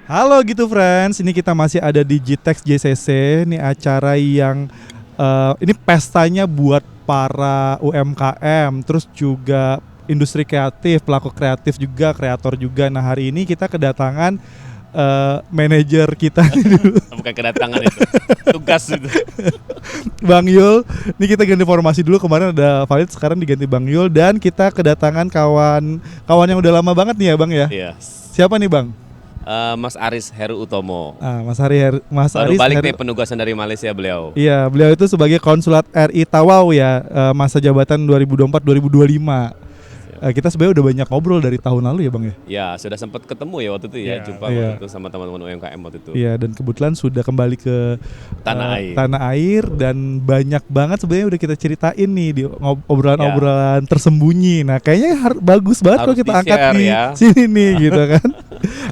Halo gitu friends, ini kita masih ada di GTEX JCC. Ini acara yang ini pestanya buat para UMKM, terus juga industri kreatif, pelaku kreatif juga, kreator juga. Nah hari ini kita kedatangan manajer kita Bukan kedatangan itu, tugas itu. Bang Yul. Ini kita ganti formasi dulu, kemarin ada Valid, sekarang diganti Bang Yul. Dan kita kedatangan kawan yang udah lama banget nih ya Bang ya. Iya. Siapa nih Bang? Mas Aris Heru Utomo. Mas Baru Aris balik nih penugasan dari Malaysia beliau. Iya, beliau itu sebagai konsulat RI Tawau ya, masa jabatan 2024-2025. Kita sebenarnya udah banyak ngobrol dari tahun lalu ya Bang ya. Ya, sudah sempat ketemu ya waktu itu ya, jumpa Iya. waktu itu sama teman-teman UMKM waktu itu. Iya, dan kebetulan sudah kembali ke Tanah air dan banyak banget sebenarnya udah kita ceritain nih di obrolan-obrolan tersembunyi. Nah, kayaknya bagus banget kalau Harus kita angkat di-share di ya. sini nih gitu kan.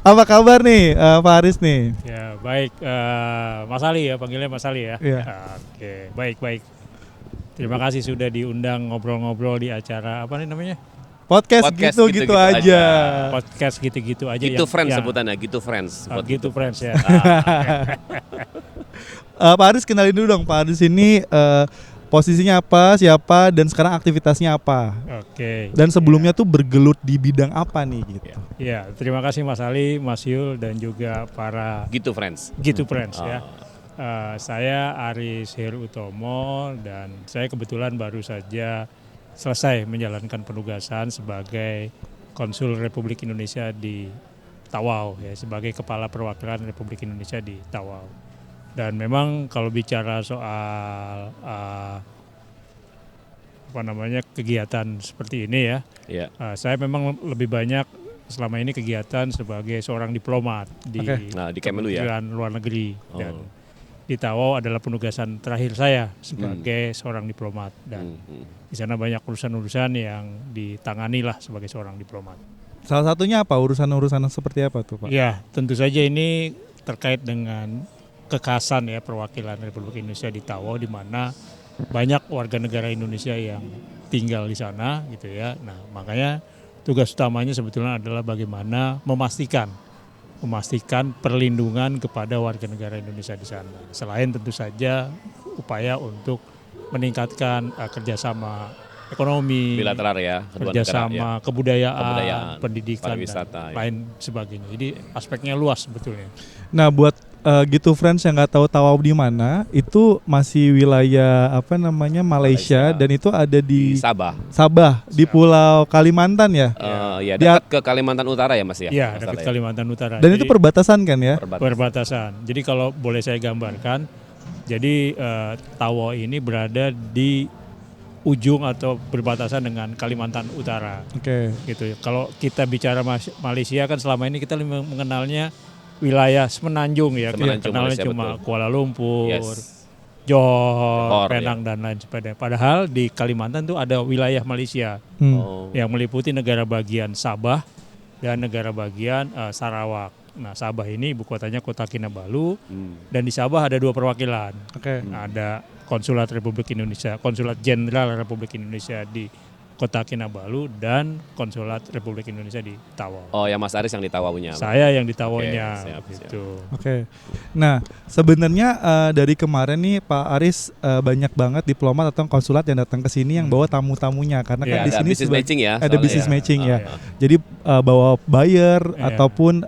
Apa kabar nih Pak Aris nih? Ya baik, Mas Ali ya, panggilnya Mas Ali ya. Iya. Oke, baik. Terima kasih sudah diundang ngobrol-ngobrol di acara apa nih namanya? Podcast gitu-gitu aja. Podcast gitu-gitu aja. Gitu friends yang, sebutannya, gitu friends. Oh, gitu friends ya. Pak Aris kenalin dulu dong, Pak Aris ini posisinya apa, siapa, dan sekarang aktivitasnya apa? Oke. Dan sebelumnya tuh bergelut di bidang apa nih gitu? Ya, terima kasih Mas Ali, Mas Yul dan juga para Gitu friends. gitu friends ya. Saya Aris Heru Utomo dan saya kebetulan baru saja selesai menjalankan penugasan sebagai Konsul Republik Indonesia di Tawau ya, sebagai Kepala Perwakilan Republik Indonesia di Tawau. Dan memang kalau bicara soal kegiatan seperti ini ya, Iya. saya memang lebih banyak selama ini kegiatan sebagai seorang diplomat di Nah, di Kemlu ya. Kementerian Luar Negeri dan di Tawau adalah penugasan terakhir saya sebagai seorang diplomat dan di sana banyak urusan-urusan yang ditangani lah sebagai seorang diplomat. Salah satunya apa? Urusan-urusan seperti apa tuh Pak? Ya, tentu saja ini terkait dengan kekhasan ya perwakilan Republik Indonesia di Tawau, di mana banyak warga negara Indonesia yang tinggal di sana gitu ya. Nah, makanya tugas utamanya sebetulnya adalah bagaimana memastikan perlindungan kepada warga negara Indonesia di sana. Selain tentu saja upaya untuk meningkatkan kerjasama ekonomi, Bilateral ya, kedua negara kerjasama ya. kebudayaan, pendidikan, pariwisata, dan ya. lain sebagainya. Jadi aspeknya luas sebetulnya. Nah buat gitu friends yang nggak tahu Tawau di mana, itu masih wilayah Malaysia dan itu ada di Sabah. di Pulau Kalimantan ya. Ya dekat ke Kalimantan Utara ya Mas ya. Iya, dekat Kalimantan Utara. Dan itu perbatasan kan ya? Perbatasan. Jadi kalau boleh saya gambarkan, jadi Tawau ini berada di ujung atau berbatasan dengan Kalimantan Utara. Oke. Gitu. Kalau kita bicara Malaysia kan selama ini kita mengenalnya wilayah semenanjung ya. Kita kenalnya Malaysia, cuma betul. Kuala Lumpur, Johor, Johor, Penang dan lain sebagainya. Padahal di Kalimantan tuh ada wilayah Malaysia yang meliputi negara bagian Sabah dan negara bagian Sarawak. Nah, Sabah ini ibu kotanya Kota Kinabalu dan di Sabah ada 2 perwakilan. Oke. Ada Konsulat Republik Indonesia, Konsulat Jenderal Republik Indonesia di Kota Kinabalu dan Konsulat Republik Indonesia di Tawau. Oh, yang Mas Aris yang di Tawaunya. Saya yang di Tawaunya gitu. Oke. Nah, sebenarnya dari kemarin nih Pak Aris banyak banget diplomat atau konsulat yang datang ke sini yang bawa tamu-tamunya karena kan di ada sini business matching ya. ada business matching ya. Jadi bawa buyer ataupun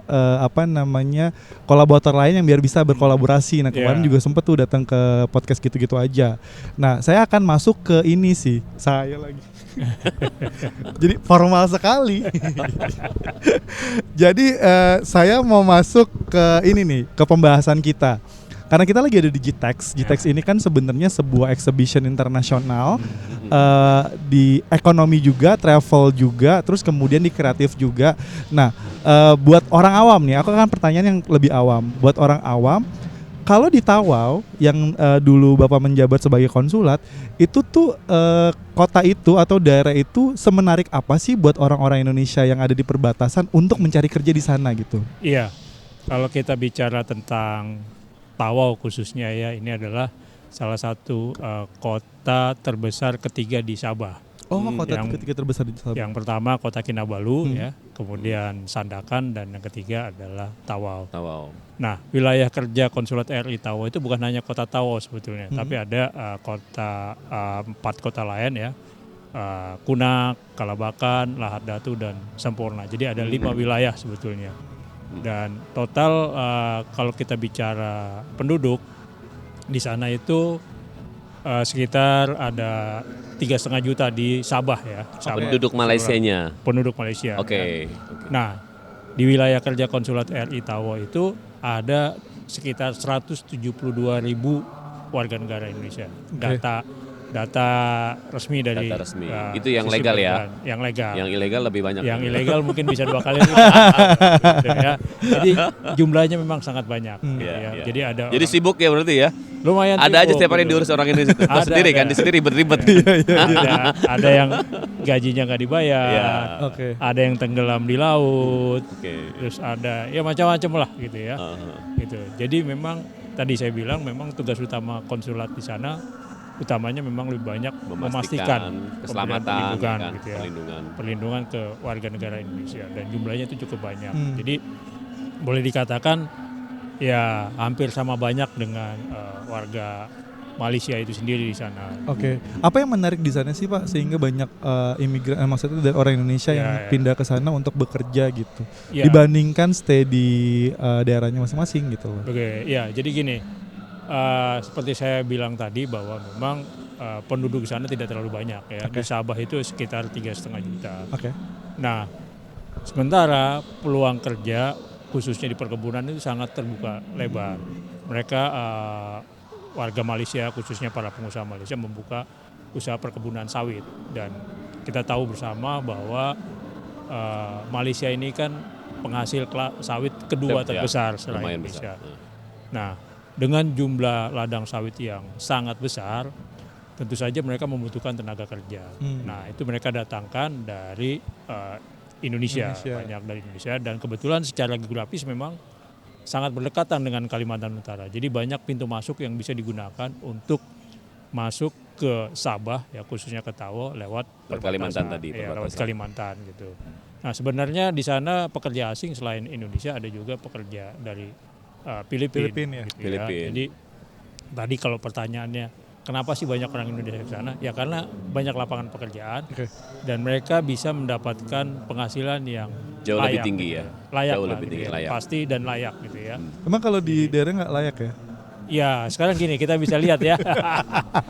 kolaborator lain yang biar bisa berkolaborasi. Nah, kemarin juga sempat tuh datang ke podcast gitu-gitu aja. Nah, saya akan masuk ke ini sih. Saya lagi. Jadi formal sekali. Jadi saya mau masuk ke ini nih, ke pembahasan kita. Karena kita lagi ada di GTEX. GTEX ini kan sebenarnya sebuah exhibition internasional di ekonomi juga, travel juga, terus kemudian di kreatif juga. Nah, buat orang awam nih, aku akan pertanyaan yang lebih awam. Buat orang awam, kalau di Tawau yang dulu Bapak menjabat sebagai konsulat, itu tuh kota itu atau daerah itu semenarik apa sih buat orang-orang Indonesia yang ada di perbatasan untuk mencari kerja di sana gitu? Iya, kalau kita bicara tentang Tawau khususnya ya, ini adalah salah satu kota terbesar ketiga di Sabah. Oh, kota yang- ketiga terbesar di Sabah. Yang pertama Kota Kinabalu ya, kemudian Sandakan, dan yang ketiga adalah Tawau. Wow. Nah, wilayah kerja Konsulat RI Tawau itu bukan hanya Kota Tawau sebetulnya, tapi ada 4 kota lain ya. Kunak, Kalabakan, Lahad Datu, dan Sempurna. Jadi ada 5 wilayah sebetulnya. Dan total kalau kita bicara penduduk di sana itu sekitar ada 3,5 juta di Sabah ya. Sabah. Penduduk Malaysianya. Penduduk Malaysia. Oke. Nah, di wilayah kerja Konsulat RI Tawau itu ada sekitar 172.000 warga negara Indonesia. Data resmi dari Data resmi. Itu yang sisi legal ya? penerbangan. Yang legal. Yang ilegal lebih banyak. Yang ilegal mungkin bisa 2 kali lipat. Gitu ya. Jadi jumlahnya memang sangat banyak. Gitu Iya, ya. iya. Jadi ada Jadi sibuk ya berarti ya? lumayan Ada aja sibuk, setiap hari yang gitu. diurus orang Indonesia. Tahu Ada, sendiri kan, ada. di sini ribet-ribet. ada yang gajinya nggak dibayar, Iya. Oke. ada yang tenggelam di laut, Oke. terus ada ya macam-macam lah gitu ya. Uh-huh. Gitu. Jadi memang tadi saya bilang memang tugas utama konsulat di sana utamanya memang lebih banyak memastikan keselamatan, perlindungan, kan? gitu ya. Perlindungan. Perlindungan ke warga negara Indonesia, dan jumlahnya itu cukup banyak. Jadi boleh dikatakan ya hampir sama banyak dengan warga Malaysia itu sendiri di sana. Oke. Apa yang menarik di sana sih Pak sehingga banyak imigran maksudnya dari orang Indonesia yang Ya. pindah ke sana untuk bekerja gitu. Ya. Dibandingkan stay di daerahnya masing-masing gitu loh. Oke, ya jadi gini, seperti saya bilang tadi bahwa memang penduduk di sana tidak terlalu banyak ya. Di Sabah itu sekitar 3,5 juta. Oke. Nah, sementara peluang kerja khususnya di perkebunan itu sangat terbuka lebar. Mereka warga Malaysia khususnya para pengusaha Malaysia membuka usaha perkebunan sawit, dan kita tahu bersama bahwa Malaysia ini kan penghasil sawit kedua Ya, terbesar selain lumayan Indonesia. besar. Nah, dengan jumlah ladang sawit yang sangat besar, tentu saja mereka membutuhkan tenaga kerja. Nah, itu mereka datangkan dari Indonesia, banyak dari Indonesia, dan kebetulan secara geografis memang sangat berdekatan dengan Kalimantan Utara. Jadi banyak pintu masuk yang bisa digunakan untuk masuk ke Sabah ya, khususnya ke Tawau lewat Kalimantan perbatasan. tadi, Ya, lewat perbatasan. Kalimantan gitu. Nah, sebenarnya di sana pekerja asing selain Indonesia ada juga pekerja dari Filipina. Filipina ya? Gitu Filipina. Jadi tadi kalau pertanyaannya kenapa sih banyak orang Indonesia di sana? Ya karena banyak lapangan pekerjaan dan mereka bisa mendapatkan penghasilan yang Jauh lebih layak, tinggi gitu ya? Layak Jauh lah, lebih gitu tinggi, ya. layak. Pasti dan layak gitu ya. Emang kalau di daerah nggak layak ya? Ya sekarang gini kita bisa lihat ya.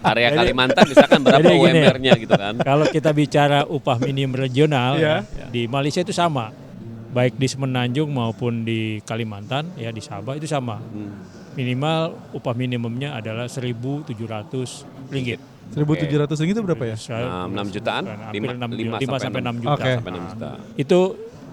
Area Kalimantan misalkan berapa Jadi gini, UMR-nya gitu kan? Kalau kita bicara upah minimum regional Iya. ya, di Malaysia itu sama. Baik di Semenanjung maupun di Kalimantan ya, di Sabah itu sama. Minimal upah minimumnya adalah 1.700 ringgit. 1.700 ringgit itu berapa ya? 6 jutaan? Hampir 5 5 sampai 6 juta. Oke. Sampai 6 juta. Itu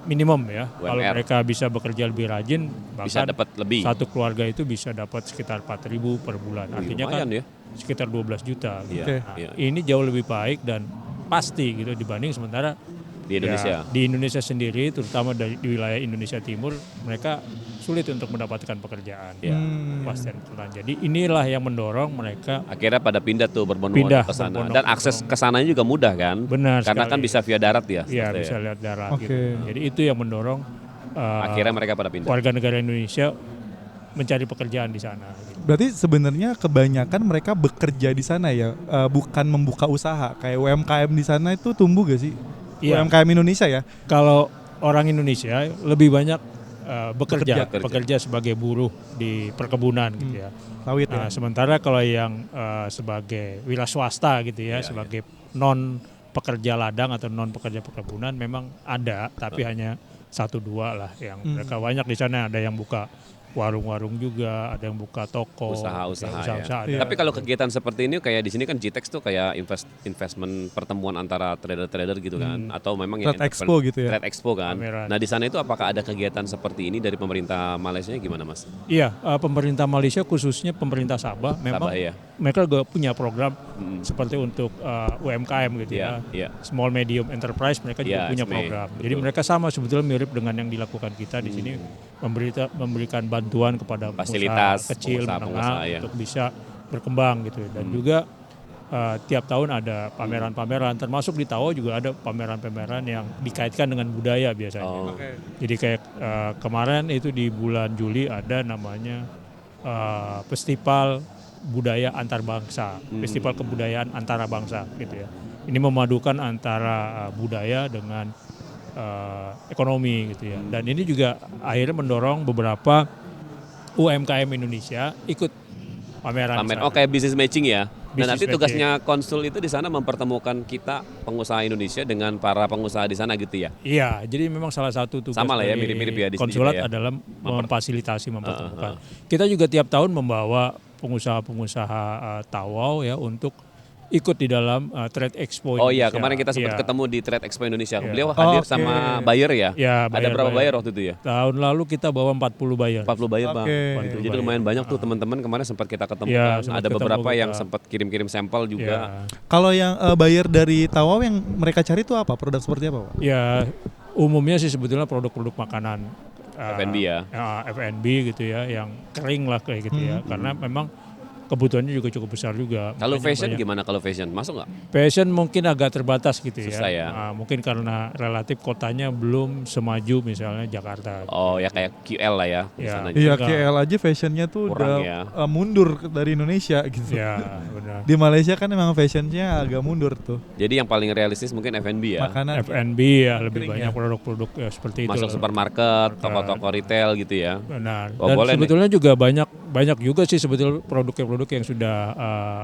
minimum ya. Kalau UMR. mereka bisa bekerja lebih rajin, Bisa bahkan dapat lebih. satu keluarga itu bisa dapat sekitar 4.000 per bulan. Artinya kan lumayan ya. sekitar 12 juta. Iya, Oke. Nah, iya. ini jauh lebih baik dan pasti gitu dibanding sementara Di Indonesia. ya, di Indonesia sendiri, terutama di wilayah Indonesia Timur, mereka sulit untuk mendapatkan pekerjaan. Ya. Kepastian pekerjaan. Jadi inilah yang mendorong mereka Akhirnya pada pindah tuh Pindah, berbondong-bondong ke sana. berbondong- Dan akses ke sananya juga mudah kan? Benar Karena kan sekali. bisa via darat ya. ya seperti bisa ya. lihat darat Oke. gitu. Jadi itu yang mendorong Akhirnya mereka pada pindah. warga negara Indonesia mencari pekerjaan di sana. Gitu. Berarti sebenarnya kebanyakan mereka bekerja di sana ya, bukan membuka usaha. Kayak UMKM di sana itu tumbuh gak sih? Iya. UMKM Indonesia ya? Kalau orang Indonesia lebih banyak Bekerja. bekerja sebagai buruh di perkebunan gitu ya. Sawit ya? Nah, sementara kalau yang sebagai wira swasta gitu ya, sebagai non pekerja ladang atau non pekerja perkebunan memang ada, tapi hanya 1-2 lah yang mereka banyak di sana. Ada yang buka warung-warung juga, ada yang buka toko, Usaha-usaha ya, ya. ada. Tapi kalau kegiatan seperti ini kayak di sini kan GTEX tuh kayak investment pertemuan antara trader-trader gitu kan, atau memang yang Trade Expo gitu ya? Trade Expo kan. Pameran. Nah di sana itu apakah ada kegiatan seperti ini dari pemerintah Malaysia gimana mas? Iya, pemerintah Malaysia khususnya pemerintah Sabah memang Sabah, ya. mereka juga punya program seperti untuk UMKM gitu Iya, iya. ya. Small medium enterprise mereka Iya, juga punya SME, program. Jadi betul. mereka sama sebetulnya mirip dengan yang dilakukan kita di sini, memberikan bantuan kepada Fasilitas pengusaha kecil pengusaha, menengah ya. untuk bisa berkembang gitu. Dan juga tiap tahun ada pameran-pameran, termasuk di Tawau juga ada pameran-pameran yang dikaitkan dengan budaya biasanya. Oh. Jadi kayak kemarin itu di bulan Juli ada namanya Festival Budaya Antar Bangsa, Festival Kebudayaan Antara Bangsa gitu ya. Ini memadukan antara budaya dengan ekonomi gitu ya. Dan ini juga akhirnya mendorong beberapa UMKM Indonesia ikut pameran. Oh, kayak business matching ya. Dan Business nanti matching. tugasnya konsul itu di sana mempertemukan kita pengusaha Indonesia dengan para pengusaha di sana gitu ya. Iya, jadi memang salah satu tugas Sama lah ya, dari mirip-mirip ya di sini konsulat juga ya. adalah memfasilitasi, mempertemukan. Kita juga tiap tahun membawa pengusaha-pengusaha Tawau ya untuk ikut di dalam Trade Expo Oh iya, Indonesia. kemarin kita sempat Iya. ketemu di Trade Expo Indonesia. Iya. Beliau hadir Oke. sama buyer ya. Ya, Ada berapa buyer waktu itu ya? Tahun lalu kita bawa 40 buyer. 40 buyer Bang. Oke. Waduh, jadi lumayan banyak tuh teman-teman kemarin sempat kita ketemu. Iya, kan. sempat Ada ketemu beberapa yang kita. sempat kirim-kirim sampel juga. Ya. Kalau yang buyer dari Tawau yang mereka cari itu apa? Produk seperti apa, Pak? Ya, umumnya sih sebetulnya produk-produk makanan. F&B ya? F&B gitu ya, yang kering lah kayak gitu ya. Karena memang kebutuhannya juga cukup besar juga. Kalau Makanya fashion banyak. gimana kalau fashion? Masuk nggak? Fashion mungkin agak terbatas gitu Susah ya. Mungkin karena relatif kotanya belum semaju misalnya Jakarta. Oh ya kayak QL lah ya. Di Ya. sana. Iya, Enggak. KL aja fashionnya tuh Kurang udah ya. mundur dari Indonesia gitu. Ya, benar. Di Malaysia kan emang fashionnya agak mundur tuh. Jadi yang paling realistis mungkin F&B ya. Makanan. F&B ya lebih Kering banyak ya. produk-produk ya, seperti itu. Masuk lah. supermarket, toko-toko retail gitu ya. Benar. Oh, Dan boleh nih. sebetulnya juga banyak juga sih sebetulnya produk-produk yang sudah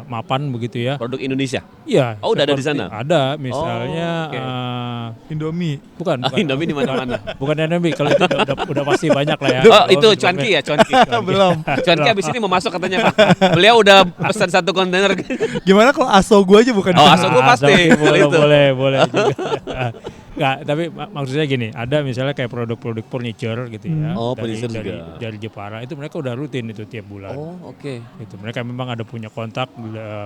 mapan begitu ya. Produk Indonesia. Iya. Oh, udah ada di seperti- sana? Ada, misalnya Oh, oke. Indomie. bukan, Indomie di mana-mana. bukan Indomie. Kalau itu udah pasti banyak lah ya. Oh, itu Kalau cuanki ya, sebelumnya- cuanki. Belum. Cuanki abis ini mau masuk katanya Pak. Beliau udah pesan 1 kontainer. Gimana kalau aso gua aja bukan? Oh, di sana? aso gua pasti. boleh, Itu. boleh juga. Nggak, tapi maksudnya gini, ada misalnya kayak produk-produk furniture gitu ya. Oh, dari, furniture dari, juga. dari Jepara itu mereka udah rutin itu tiap bulan. Oh, oke. Itu mereka memang ada punya kontak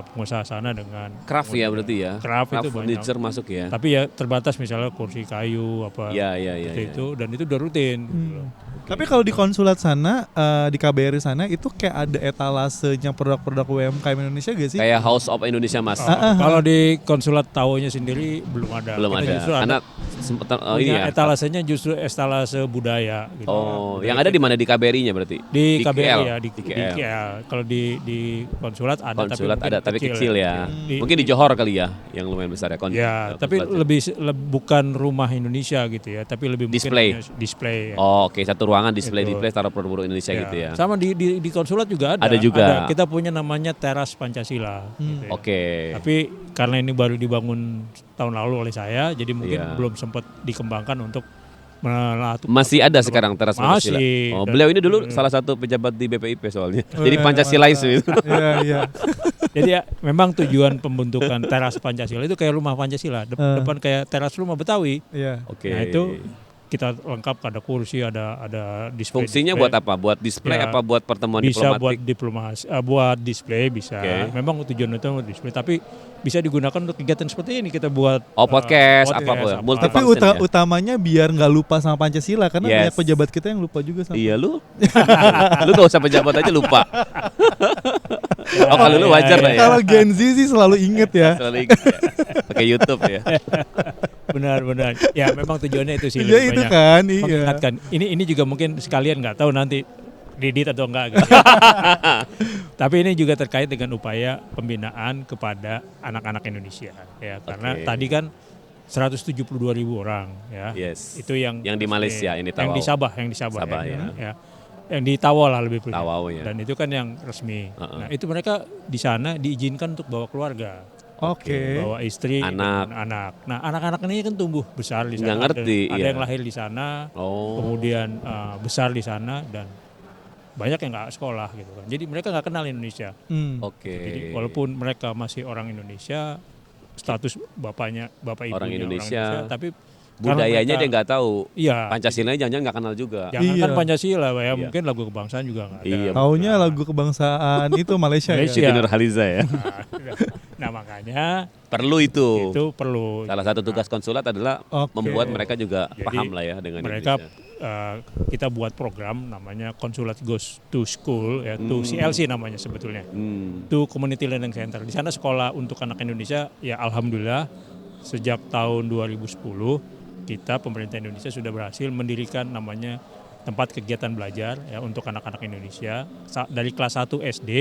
pengusaha sana dengan Craft ya berarti ya. Craft itu banyak. furniture masuk ya. Tapi ya terbatas misalnya kursi kayu apa Iya, iya, iya. seperti itu dan itu udah rutin. gitu loh. Tapi kalau di konsulat sana, di KBRI sana itu kayak ada etalasenya produk-produk UMKM Indonesia gak sih? Kayak House of Indonesia Mas. Kalau di konsulat Tawaunya sendiri belum ada. Belum Kita ada. justru Karena sempet ini punya ya. etalasenya justru etalase budaya. Gitu. Oh, yang ada di mana di KBRI-nya berarti? Di KBRI KL? ya, di KL. KL. Kalau di konsulat ada, Konsulat mungkin ada tapi kecil ya. Di- Mungkin di Johor kali ya, yang lumayan besar ya. Ya, tapi bukan rumah Indonesia gitu ya, tapi lebih mungkin Display. hanya display. Ya. Oh, oke, satu ruangan display Itu. taruh produk-produk Indonesia Ya. gitu ya. Sama di konsulat juga ada. Ada juga. Kita punya namanya teras Pancasila. Gitu ya. Oke. Tapi karena ini baru dibangun tahun lalu oleh saya, jadi mungkin Iya. belum sempat dikembangkan untuk melatih. Masih ada sekarang teras Pancasila. Masih. Oh, Dan- beliau ini dulu salah satu pejabat di BPIP soalnya. Oh, Jadi iya, Pancasilais mantap. itu. Iya, iya. Jadi ya memang tujuan pembentukan teras Pancasila itu kayak rumah Pancasila, depan kayak teras rumah Betawi. Iya. Oke. Nah itu kita lengkap, ada kursi, ada display. Fungsinya buat apa? Buat display Ya, apa buat pertemuan bisa diplomatik? buat display bisa. Oke. Memang tujuan utama buat display, tapi bisa digunakan untuk kegiatan seperti ini kita buat. Oh, podcast, podcast, apa, apa. multi- Tapi Function ya? utamanya biar nggak lupa sama Pancasila karena Yes. banyak pejabat kita yang lupa juga sama. Iya lu. Lu gak usah pejabat aja lupa. Oh, kalau lu wajar lah ya. Kalau Gen Z sih selalu inget ya. Selalu ingat ya. Pakai YouTube ya. Benar-benar. Ya memang tujuannya itu sih. Iya lebih itu banyak kan, iya. mengingatkan. Ini juga mungkin sekalian nggak tahu nanti didit atau enggak gitu. Tapi ini juga terkait dengan upaya pembinaan kepada anak-anak Indonesia ya karena Oke. tadi kan 172.000 orang ya. Yes. Itu yang Yang di Malaysia, ini yang Tawau. yang di Sabah, Sabah, ya. Yang di Tawau lah lebih perlu. Tawau, ya. Dan itu kan yang resmi. Uh-uh. Nah, itu mereka di sana diizinkan untuk bawa keluarga. Oke. Bawa istri, Anak. dan anak. Nah, anak-anak ini kan tumbuh besar di sana. Nggak ngerti, Ada iya. yang lahir di sana, Oh. kemudian besar di sana dan banyak yang nggak sekolah gitu kan. Jadi mereka nggak kenal Indonesia. Hmm. Oke. Jadi walaupun mereka masih orang Indonesia, status bapak ibunya Orang Indonesia. tapi Budayanya karena dia mereka- nggak tahu. Iya. Pancasilanya jangan-jangan nggak kenal juga. Jangan kan Iya. Pancasila, ya Iya. mungkin lagu kebangsaan juga nggak ada. Iya. Taunya lagu kebangsaan itu Malaysia, Malaysia. Siti ya. Nurhaliza ya. Nah makanya Perlu itu. itu perlu. Salah satu tugas konsulat adalah Oke. membuat mereka juga Jadi, paham lah ya dengan mereka Indonesia. kita buat program namanya Consulate Goes to School, ya, to CLC namanya sebetulnya, to Community Learning Center. Di sana sekolah untuk anak Indonesia, ya alhamdulillah sejak tahun 2010 kita pemerintah Indonesia sudah berhasil mendirikan namanya tempat kegiatan belajar ya untuk anak-anak Indonesia dari kelas 1 SD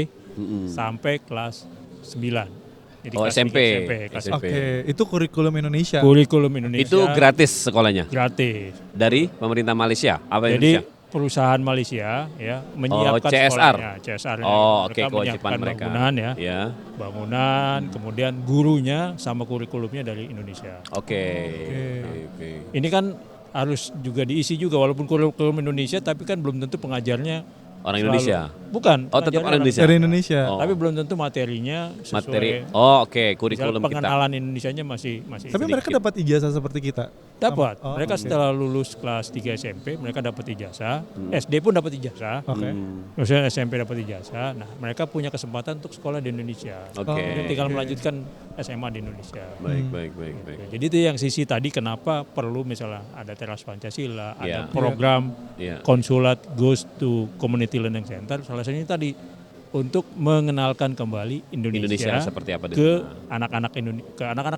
sampai kelas 9. Jadi kelas SMP. 3 kelas SMP. Oke, itu kurikulum Indonesia. Kurikulum Indonesia. Itu gratis sekolahnya Gratis. dari pemerintah Malaysia. Apa Jadi Indonesia? perusahaan Malaysia ya menyiapkan CSR. sekolahnya, CSR. Oh, oke, Mereka kewajiban menyiapkan mereka. bangunan ya, Ya. bangunan, kemudian gurunya sama kurikulumnya dari Indonesia. Oke. Ini kan harus juga diisi juga walaupun kurikulum Indonesia, tapi kan belum tentu pengajarnya Orang selalu- Indonesia. Bukan. Oh, tetap pengajarnya orang Indonesia. Dari Indonesia. Oh. Tapi belum tentu materinya sesuai. Materi. Oh, oke, Misalnya kurikulum kita. pengenalan Indonesianya masih Tapi mereka sedikit. dapat ijazah seperti kita. dapat. Oh, Mereka oke. setelah lulus kelas 3 SMP, mereka dapat ijazah. SD pun dapat ijazah. Oke. Maksudnya SMP dapat ijazah. Nah, mereka punya kesempatan untuk sekolah di Indonesia. Oke. Jadi tinggal melanjutkan SMA di Indonesia. Baik. Jadi itu yang sisi tadi kenapa perlu misalnya ada teras Pancasila, Iya. ada program Iya. Konsulat Goes to Community Learning Center. Salah satunya tadi untuk mengenalkan kembali Indonesia seperti apa di ke sana. anak-anak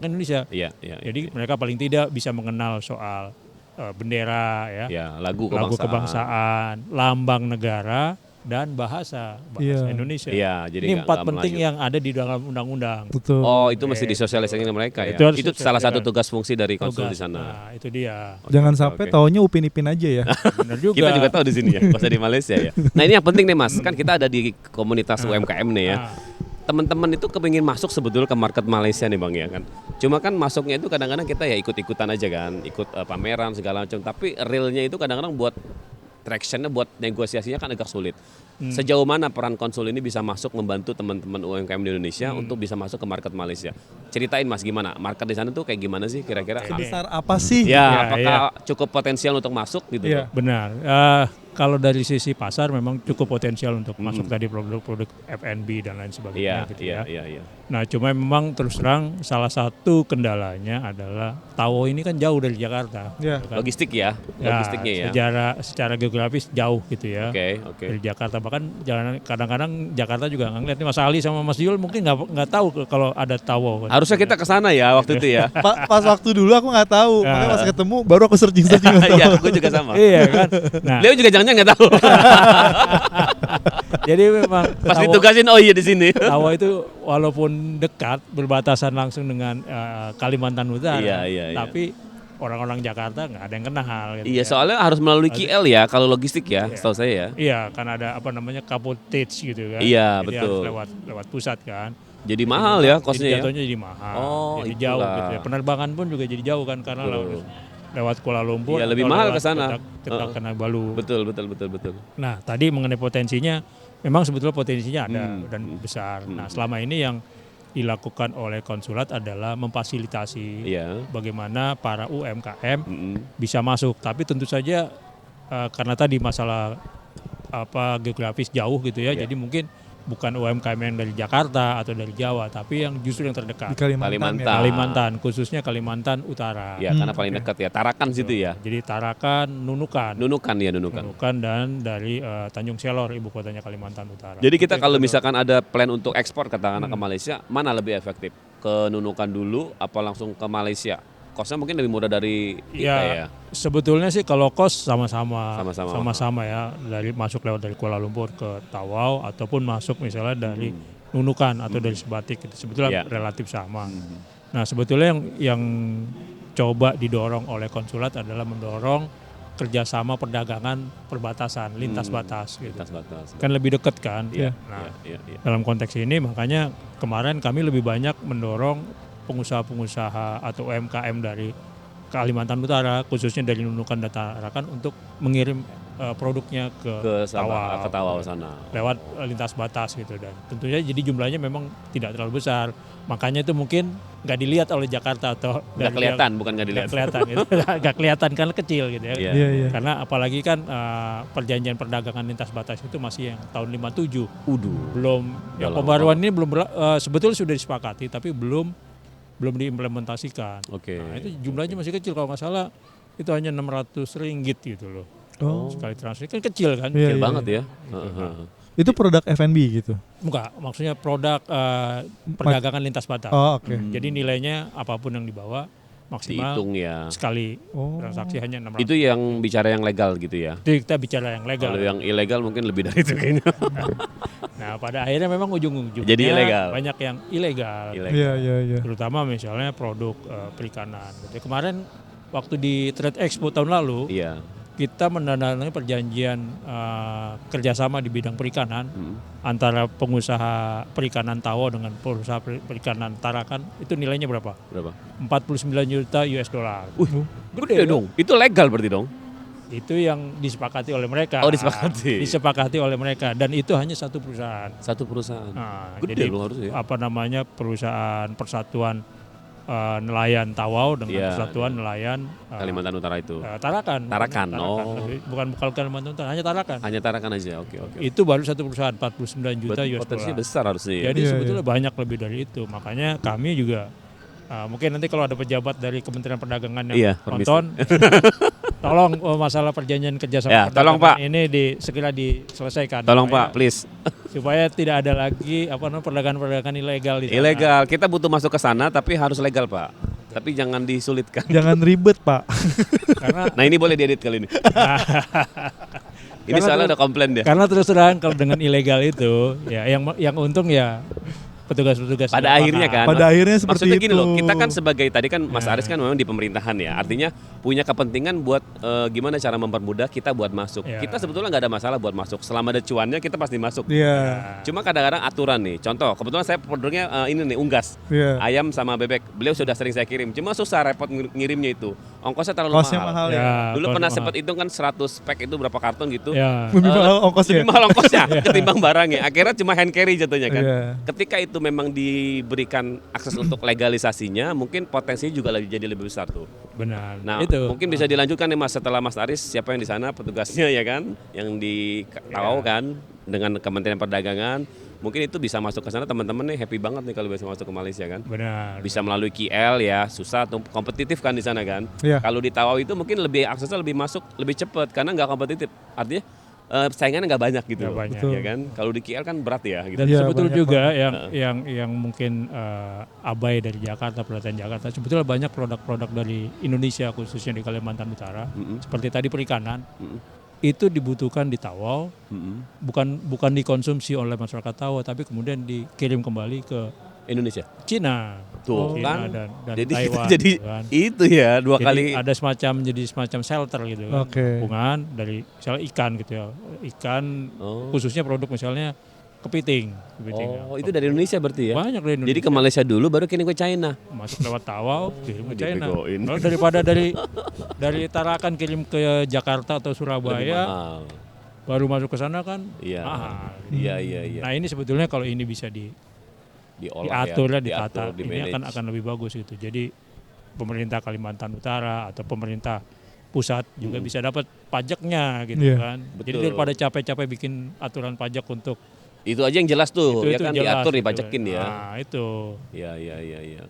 Indonesia. Iya. Jadi mereka paling tidak bisa mengenal soal bendera, ya, Ya, lagu lagu kebangsaan. kebangsaan, lambang negara, dan bahasa Iya. Indonesia. Iya, jadi Ini nggak- 4 nggak penting Melayu. yang ada di dalam undang-undang. Betul. Oh, itu mesti disosialisasikan ke mereka ya. Itu harus Itu salah satu disosialisasikan. tugas fungsi dari konsul di Tugas. sana. Nah, itu dia. Jangan Oke, sampai oke. taunya Upin-Ipin aja ya. Benar juga. Kita juga tahu di sini ya, pas di Malaysia ya. Nah, ini yang penting nih Mas, kan kita ada di komunitas UMKM nih ya. Nah, Teman-teman itu kepingin masuk sebetulnya ke market Malaysia nih Bang ya kan. Cuma kan masuknya itu kadang-kadang kita ya ikut-ikutan aja kan, ikut pameran segala macam. Tapi realnya itu kadang-kadang buat tractionnya, buat negosiasinya kan agak sulit. Sejauh mana peran konsul ini bisa masuk membantu teman-teman UMKM di Indonesia untuk bisa masuk ke market Malaysia? Ceritain Mas gimana? Market di sana tuh kayak gimana sih kira-kira? Sebesar apa sih? Ya, Ya, apakah cukup potensial untuk masuk gitu? Iya. benar. Kalau dari sisi pasar memang cukup potensial untuk masuk tadi produk-produk F&B dan lain Iya, sebagainya gitu ya. iya. Nah, cuma memang terus terang salah satu kendalanya adalah Tawo ini kan jauh dari Jakarta. Iya. gitu kan. Logistik ya, logistiknya ya. Secara geografis jauh gitu ya. Oke. Dari Jakarta, bahkan jalanan kadang-kadang Jakarta juga nggak ngeliat nih, Mas Ali sama Mas Yul mungkin nggak tahu kalau ada Tawo. Harusnya kita ke sana ya waktu itu ya. Pas waktu dulu aku nggak tahu, Ya. makanya pas ketemu baru aku searching. Iya, aku juga sama. Iya kan. Nah, Leo juga jangan-jangan nggak tahu. jadi memang Pas ditugasin, oh iya di sini. Tawo itu walaupun dekat berbatasan langsung dengan Kalimantan Utara, Iya. tapi orang-orang Jakarta nggak ada yang kenal. Gitu Iya, ya. soalnya harus melalui KL ya kalau logistik ya, Iya. setahu saya ya. Iya, kan ada apa namanya cabotage gitu kan. Iya, Jadi betul. harus lewat pusat kan. Jadi mahal ya Jadi kosnya ya. jatuhnya jadi mahal. Oh, jadi itulah. jauh gitu ya. Penerbangan pun juga jadi jauh kan karena Betul. lewat Kuala Lumpur. Iya, lebih atau mahal lewat ke sana. Kota Kinabalu. Betul. Nah, tadi mengenai potensinya, memang sebetulnya potensinya ada dan besar. Hmm. Nah, selama ini yang dilakukan oleh konsulat adalah memfasilitasi Iya. bagaimana para UMKM Mm-mm. bisa masuk. Tapi tentu saja karena tadi masalah geografis jauh gitu ya, Iya. jadi mungkin bukan UMKM yang dari Jakarta atau dari Jawa, tapi yang justru yang Di terdekat. Kalimantan. Kalimantan. Ya. Kalimantan, khususnya Kalimantan Utara. Ya, karena paling dekat ya. Tarakan situ ya. Jadi Tarakan, Nunukan. Nunukan ya, Nunukan. Nunukan dan dari Tanjung Selor, ibu kotanya Kalimantan Utara. Jadi kita Itu kalau yang misalkan ada plan untuk ekspor katakanlah ke Malaysia, mana lebih efektif? Ke Nunukan dulu apa langsung ke Malaysia? Kosnya mungkin lebih mudah dari kita ya. Sebetulnya sih kalau kos sama-sama Sama-sama. ya, dari masuk lewat dari Kuala Lumpur ke Tawau ataupun masuk misalnya dari Nunukan atau dari Sebatik, itu sebetulnya Ya. relatif sama. Nah, sebetulnya yang coba didorong oleh konsulat adalah mendorong kerjasama perdagangan perbatasan lintas batas gitu. Lintas batas. Kan lebih dekat kan. Iya, Nah, iya. dalam konteks ini makanya kemarin kami lebih banyak mendorong pengusaha-pengusaha atau UMKM dari Kalimantan Utara, khususnya dari Nunukan dan Tarakan untuk mengirim produknya Ke Tawau, Tawau sana. lewat lintas batas gitu, dan tentunya jadi jumlahnya memang tidak terlalu besar. Makanya itu mungkin nggak dilihat oleh Jakarta atau Nggak kelihatan, bukan nggak dilihat. Nggak kelihatan gitu. Nggak kelihatan karena kecil gitu ya. Iya. Iya. Karena apalagi kan perjanjian perdagangan lintas batas itu masih yang tahun 57. Belum yang lama pembaruan ini belum sebetulnya sudah disepakati tapi belum diimplementasikan. Oke. Nah, itu jumlahnya masih kecil, kalau nggak salah itu hanya 600 ringgit gitu loh. Oh. Sekali transaksi kan kecil kan. Iya, Kecil iya, banget iya. ya. Heeh. Itu produk F&B gitu. Enggak, maksudnya produk perdagangan lintas batas. Oh, oke. Jadi nilainya apapun yang dibawa maksimal Dihitung ya. sekali Oh. transaksi hanya 600. Itu yang bicara yang legal gitu ya. Jadi kita bicara yang legal. Kalau yang ilegal mungkin lebih dari itu kayaknya. Nah, pada akhirnya memang ujung-ujungnya Jadi ilegal. banyak yang ilegal. Ilegal. Iya, iya, iya. Terutama misalnya produk perikanan. Gitu. Kemarin waktu di Trade Expo tahun lalu, Iya. kita menandatangani perjanjian kerjasama di bidang perikanan antara pengusaha perikanan Tawo dengan pengusaha perikanan Tarakan. Itu nilainya berapa? Berapa? 49 juta US dollar. Gede dong. Itu legal berarti dong. Itu yang disepakati oleh mereka. Oh, disepakati. Disepakati oleh mereka dan itu hanya satu perusahaan. Satu perusahaan. Nah, Gede jadi loh harusnya. apa namanya perusahaan persatuan nelayan Tawau dengan Iya, persatuan nelayan Kalimantan Utara itu. Tarakan. Tarakan, oh. Bukan Kalimantan Utara, hanya Tarakan. Hanya Tarakan aja. Oke. Itu baru satu perusahaan 49 juta Berarti US potensinya dollar. besar harusnya ya. Jadi Iya, sebetulnya banyak lebih dari itu. Makanya kami juga mungkin nanti kalau ada pejabat dari Kementerian Perdagangan yang Iya, permisi. nonton, tolong masalah perjanjian kerjasama Ya, tolong, Pak. ini segera diselesaikan. Tolong supaya- Pak, please. Supaya tidak ada lagi perdagangan-perdagangan ilegal di sana. Ilegal. Kita butuh masuk ke sana tapi harus legal Pak. Tapi jangan disulitkan. Jangan ribet, Pak. Karena Nah ini boleh diedit kali ini. Ini Karena soalnya terus- ada komplain dia. Karena terus terang kalau dengan ilegal itu ya yang untung ya petugas-petugas di Pada lapangan. akhirnya kan. Pada akhirnya seperti Maksudnya itu. gini loh, kita kan sebagai tadi kan Mas Ya. Aris kan memang di pemerintahan ya. Artinya punya kepentingan buat gimana cara mempermudah kita buat masuk. Ya. Kita sebetulnya nggak ada masalah buat masuk. Selama ada cuannya kita pasti masuk. Iya. Cuma kadang-kadang aturan nih. Contoh, kebetulan saya produknya ini nih unggas. Iya. Ayam sama bebek. Beliau sudah sering saya kirim. Cuma susah repot ngirimnya itu. Ongkosnya terlalu Kosnya mahal. mahal ya. Dulu kos pernah mahal. sempat hitung kan 100 pack itu berapa karton gitu. Ya. Lebih mahal ongkosnya. Lebih mahal ongkosnya ketimbang barangnya. Akhirnya cuma hand carry jatuhnya kan. Iya. Ketika itu memang diberikan akses untuk legalisasinya, mungkin potensinya juga jadi lebih besar tuh. Benar. Nah, itu. mungkin bisa dilanjutkan nih Mas setelah Mas Aris, siapa yang di sana petugasnya ya kan, yang di Tawau kan dengan Kementerian Perdagangan. Mungkin itu bisa masuk ke sana, teman-teman nih happy banget nih kalau bisa masuk ke Malaysia kan. Benar. Bisa melalui KL ya, susah atau kompetitif kan di sana kan. Iya. Kalau di Tawau itu mungkin lebih aksesnya lebih masuk, lebih cepat karena nggak kompetitif. Artinya saingannya nggak banyak gitu, Nggak loh. banyak. ya kan. Kalau di KL kan berat ya. Gitu. Dan Iya, sebetulnya banyak juga yang mungkin abai dari Jakarta, perhatian Jakarta, sebetulnya banyak produk-produk dari Indonesia khususnya di Kalimantan Utara, seperti tadi perikanan, itu dibutuhkan di Tawau, bukan dikonsumsi oleh masyarakat Tawau, tapi kemudian dikirim kembali ke Indonesia. Cina, Tuh Cina kan. dan Jadi Taiwan. jadi gitu kan. itu ya dua Jadi kali. ada semacam shelter gitu kan, Oke. hubungan dari misalnya ikan gitu ya, ikan Oh. khususnya produk misalnya kepiting. Oh, itu dari Indonesia berarti ya. Banyak dari Indonesia. Jadi ke Malaysia dulu baru kirim ke China. Masuk lewat Tawau kirim ke China. Dibegoin. Kalau daripada dari Tarakan kirim ke Jakarta atau Lebih Surabaya mahal. baru masuk ke sana kan Iya. mahal. Iya. Nah ini sebetulnya kalau ini bisa Diolah diatur ya, ya, ditata, diatur, ini di-manage. akan lebih bagus gitu. Jadi pemerintah Kalimantan Utara atau pemerintah pusat juga bisa dapat pajaknya gitu Iya. kan. Jadi Betul. daripada capek-capek bikin aturan pajak untuk Itu aja yang jelas tuh, ya itu kan jelas diatur gitu. dipajakin ya. Nah itu Iya.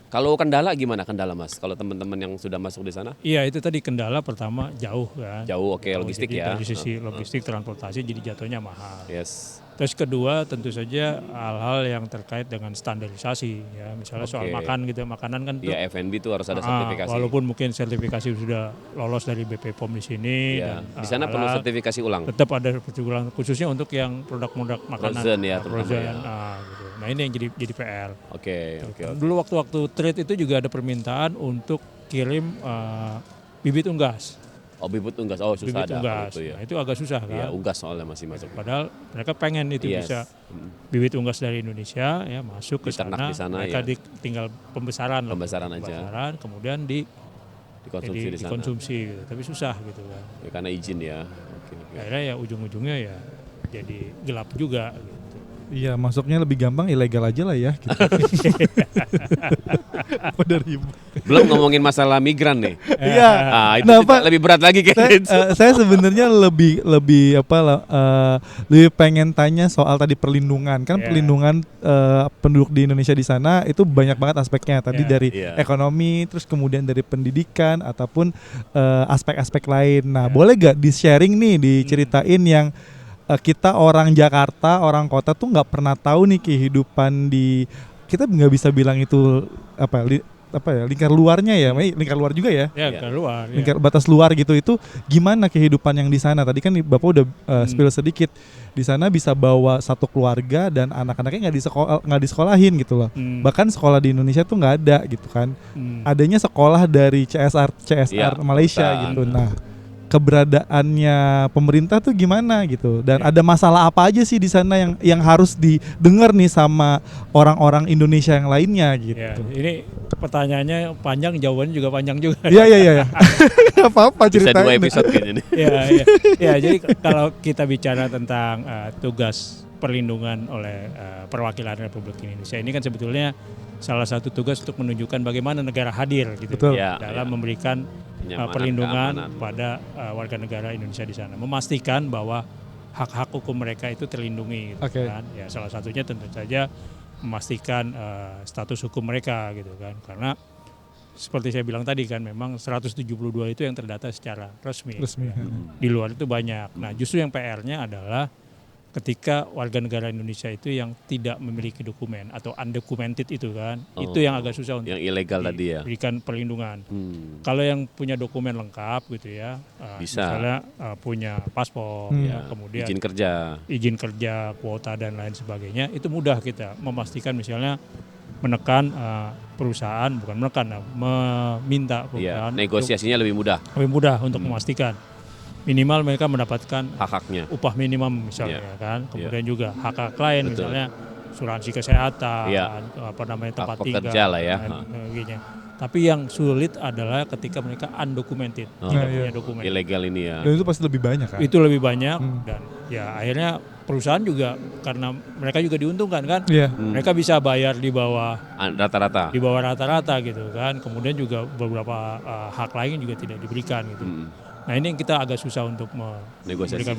Kalau kendala gimana kendala Mas? Kalau teman-teman yang sudah masuk di sana? iya itu tadi kendala pertama jauh kan. Jauh, oke, logistik Jadi ya. dari sisi logistik transportasi jadi jatuhnya mahal. Yes. Terus kedua tentu saja hal-hal yang terkait dengan standarisasi ya, misalnya soal Oke. makan gitu, makanan kan tuh, Ya F&B tuh harus ada sertifikasi. walaupun mungkin sertifikasi sudah lolos dari BP POM di sini Iya. dan Di sana perlu halal, sertifikasi ulang. tetap ada perjuangan khususnya untuk yang produk-produk makanan Frozen ya, terutama frozen, ya. gitu. Nah ini yang jadi PR. Oke. Dulu waktu trade itu juga ada permintaan untuk kirim bibit unggas, Oh bibit unggas, oh susah bibit ada unggas. kalau itu ya. Nah itu agak susah kan. Iya, unggas soalnya masih masuk. Padahal mereka pengen itu Yes. bisa bibit unggas dari Indonesia ya masuk ke Diternak sana, di sana, mereka ya. tinggal pembesaran lah. Pembesaran aja. Pembesaran, kemudian Dikonsumsi di sana. dikonsumsi gitu. Tapi susah gitu kan. Ya, karena izin ya. Oke. Akhirnya ya ujung-ujungnya ya jadi gelap juga gitu. Iya, masuknya lebih gampang ilegal aja lah ya. Gitu. Pada ribet. Iya. Belum ngomongin masalah migran nih. Iya. Ah, itu Nah, tidak Pak, lebih berat lagi kayaknya. saya sebenarnya lebih pengen tanya soal tadi perlindungan. Kan Ya. perlindungan penduduk di Indonesia di sana itu banyak banget aspeknya. Tadi Ya. dari Iya. ekonomi, terus kemudian dari pendidikan ataupun aspek-aspek lain. Nah, Ya. boleh gak di-sharing nih, diceritain yang kita orang Jakarta, orang kota tuh nggak pernah tahu nih kehidupan di, kita nggak bisa bilang itu lingkar luarnya ya, lingkar luar juga ya, Ya, Ya. keluar. Ya. lingkar batas luar gitu, itu gimana kehidupan yang di sana? Tadi kan Bapak udah spill sedikit, di sana bisa bawa satu keluarga dan anak-anaknya nggak disekolahin gitu loh. Bahkan sekolah di Indonesia tuh nggak ada gitu kan. Adanya sekolah dari CSR Ya, Malaysia kota. gitu. Nah, keberadaannya pemerintah tuh gimana gitu, dan Ya. ada masalah apa aja sih di sana yang harus didengar nih sama orang-orang Indonesia yang lainnya Ya, gitu. ini pertanyaannya panjang, jawabannya juga panjang juga. Iya. Gak apa-apa Bisa 2 ceritain. episode kayaknya nih. Ya, jadi kalau kita bicara tentang tugas perlindungan oleh perwakilan Republik Indonesia, ini kan sebetulnya salah satu tugas untuk menunjukkan bagaimana negara hadir gitu Betul. Ya, dalam ya. memberikan Kenyamanan, perlindungan keamanan. pada warga negara Indonesia di sana, memastikan bahwa hak-hak hukum mereka itu terlindungi gitu Oke. kan. Ya, salah satunya tentu saja memastikan status hukum mereka gitu kan, karena seperti saya bilang tadi kan, memang 172 itu yang terdata secara resmi. Di luar itu banyak. Nah, justru yang PR-nya adalah ketika warga negara Indonesia itu yang tidak memiliki dokumen atau undocumented itu kan, itu yang agak susah untuk Yang ilegal tadi ya. diberikan perlindungan. Hmm. Kalau yang punya dokumen lengkap gitu ya, Bisa. misalnya punya paspor, Ya, kemudian izin kerja. izin kerja, kuota dan lain sebagainya, itu mudah kita memastikan, misalnya menekan perusahaan, bukan menekan, meminta Iya, perusahaan negosiasinya lebih mudah lebih mudah untuk memastikan minimal mereka mendapatkan hak-haknya. upah minimum misalnya kan, kemudian juga hak-hak lain, Betul. misalnya asuransi kesehatan, Iya. tempat Hak tinggal, pekerja lah ya. dan sebagainya. Tapi yang sulit adalah ketika mereka undocumented, Oh. tidak Iya. punya dokumen. Ilegal ini ya. Dan itu pasti lebih banyak kan. Itu lebih banyak dan ya akhirnya perusahaan juga, karena mereka juga diuntungkan kan, Iya. mereka bisa bayar di bawah Rata-rata. rata-rata gitu kan. Kemudian juga beberapa hak lain juga tidak diberikan gitu. Nah, ini yang kita agak susah untuk Negosiasikan.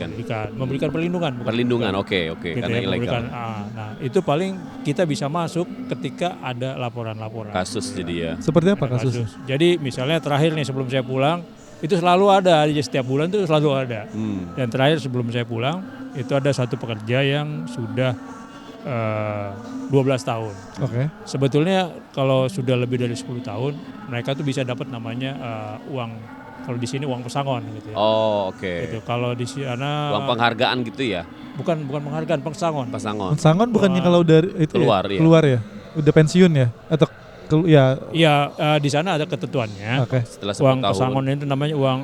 memberikan perlindungan, bukan Perlindungan, oke, gitu karena ya, ilegal. nah, itu paling kita bisa masuk ketika ada laporan-laporan. Kasus jadi ya. Seperti apa Ada kasus? Jadi misalnya terakhir nih sebelum saya pulang, itu selalu ada, jadi setiap bulan itu selalu ada. Dan terakhir sebelum saya pulang, itu ada satu pekerja yang sudah 12 tahun. Oke. Sebetulnya kalau sudah lebih dari 10 tahun, mereka tuh bisa dapat namanya uang, kalau di sini uang pesangon gitu ya. Oh, oke. Gitu. Kalau di sana Uang penghargaan gitu ya. bukan penghargaan, pesangon. Pesangon. Sangon bukannya kalau dari itu Keluar, ya? iya. Keluar ya? Udah pensiun ya? Atau ya? Iya, di sana ada ketentuannya. Oke. Setelah 10 Uang tahun. pesangon itu namanya uang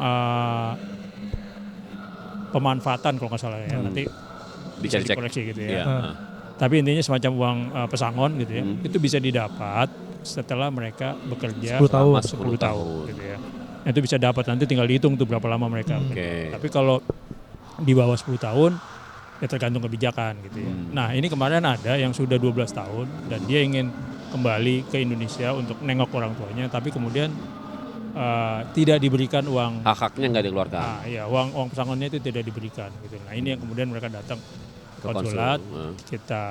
pemanfaatan kalau nggak salah ya. Nanti bisa Dicek-cek. dikoleksi gitu ya. Iya. Tapi intinya semacam uang pesangon gitu ya. Itu bisa didapat setelah mereka bekerja 10 tahun. 10 tahun gitu ya. Nah, itu bisa dapat, nanti tinggal dihitung tuh berapa lama mereka. Oke. Tapi kalau di bawah 10 tahun ya tergantung kebijakan gitu ya. Nah, ini kemarin ada yang sudah 12 tahun dan dia ingin kembali ke Indonesia untuk nengok orang tuanya, tapi kemudian tidak diberikan uang. Hak-haknya nggak dikeluarkan. Ya, uang pesangonnya itu tidak diberikan gitu. Nah, ini yang kemudian mereka datang Ke konsulat, konsul, kita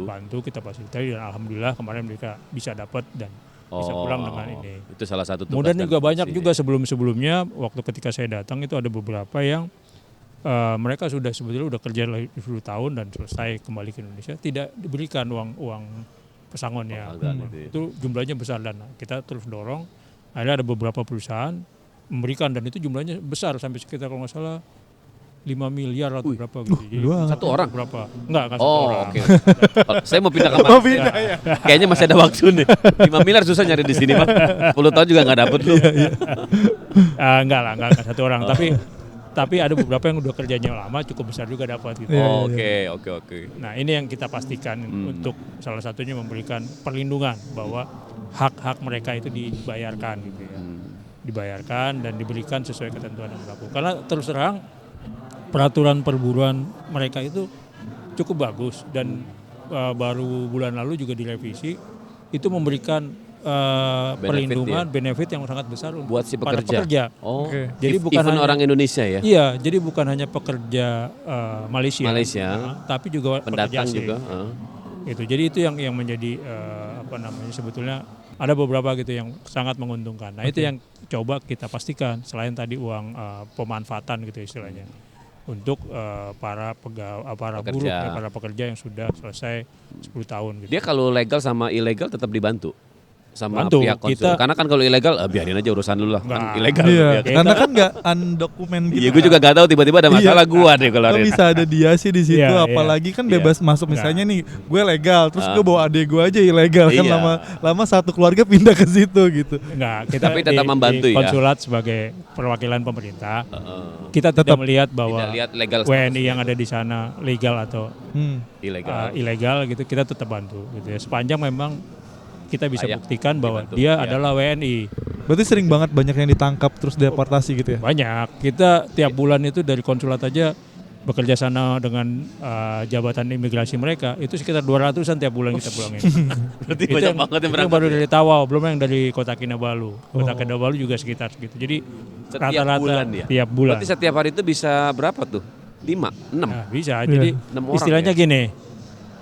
Bantu. kita fasilitasi, dan alhamdulillah kemarin mereka bisa dapat dan bisa pulang dengan ini. Itu salah satu tugas. Kemudian dan juga banyak fungsi. juga sebelum-sebelumnya, waktu ketika saya datang itu ada beberapa yang mereka sudah sebetulnya udah kerja 10 tahun dan selesai kembali ke Indonesia, tidak diberikan uang pesangonnya. Penghargaan itu ya. Itu jumlahnya besar dan kita terus dorong. Akhirnya ada beberapa perusahaan memberikan dan itu jumlahnya besar sampai sekitar kalau nggak salah 5 miliar atau berapa gitu. Jadi Satu orang? berapa? Enggak, kan satu Oh, orang. oke. Saya mau pindah ke mana? Kayaknya masih ada waktu nih. 5 miliar susah nyari di sini, Pak. 10 tahun juga nggak dapet lu. Enggak lah, enggak satu orang. Tapi ada beberapa yang udah kerjanya lama, cukup besar juga dapat gitu. Oh, oke. Nah, ini yang kita pastikan untuk salah satunya memberikan perlindungan bahwa hak-hak mereka itu dibayarkan gitu ya. Dibayarkan dan diberikan sesuai ketentuan yang berlaku. Karena terus terang peraturan perburuan mereka itu cukup bagus dan baru bulan lalu juga direvisi, itu memberikan perlindungan benefit yang sangat besar buat si para pekerja. pekerja. Oh, Oke. Jadi bukan even hanya orang Indonesia ya. Iya, jadi bukan hanya pekerja Malaysia, tapi juga pekerja Pendatang asing. juga. Gitu. Jadi itu yang menjadi sebetulnya ada beberapa gitu yang sangat menguntungkan. Nah, itu yang coba kita pastikan selain tadi uang pemanfaatan gitu istilahnya. Untuk para buruh, para pekerja yang sudah selesai 10 tahun gitu. Dia kalau legal sama ilegal tetap dibantu sama Bantu, pihak konsul. Karena kan kalau ilegal biarin aja urusan dulu lah. Kan ilegal. Iya, ya kan? karena kan nggak undokumen gitu. Iya, gue juga gak tahu tiba-tiba ada masalah gua deh kalau Kan ada. bisa ada dia sih di situ, Iya, apalagi kan bebas masuk misalnya nih, gue legal, terus gue bawa adek gue aja ilegal kan Iya. lama satu keluarga pindah ke situ gitu. Enggak, kita Tapi tetap membantu di ya. konsulat sebagai perwakilan pemerintah, kita tidak melihat bahwa Tidak lihat legal WNI yang ada di sana legal atau ilegal. ilegal gitu, kita tetap bantu gitu ya. Sepanjang memang kita bisa Layak buktikan bahwa dibantu. dia Iya. adalah WNI. Berarti sering banget banyak yang ditangkap terus deportasi gitu ya? Banyak. Kita tiap bulan itu dari konsulat aja bekerja sana dengan jabatan imigrasi mereka itu sekitar 200-an tiap bulan kita pulangin. Berarti Itu banyak yang- banget yang itu yang berangkat. baru dari Tawau, belum yang dari Kota Kinabalu. Kota Kinabalu juga sekitar segitu. Jadi Setiap rata-rata bulan ya? tiap bulan. Berarti setiap hari itu bisa berapa tuh? 5, 6. Nah, bisa. Jadi 6 orang istilahnya ya? gini,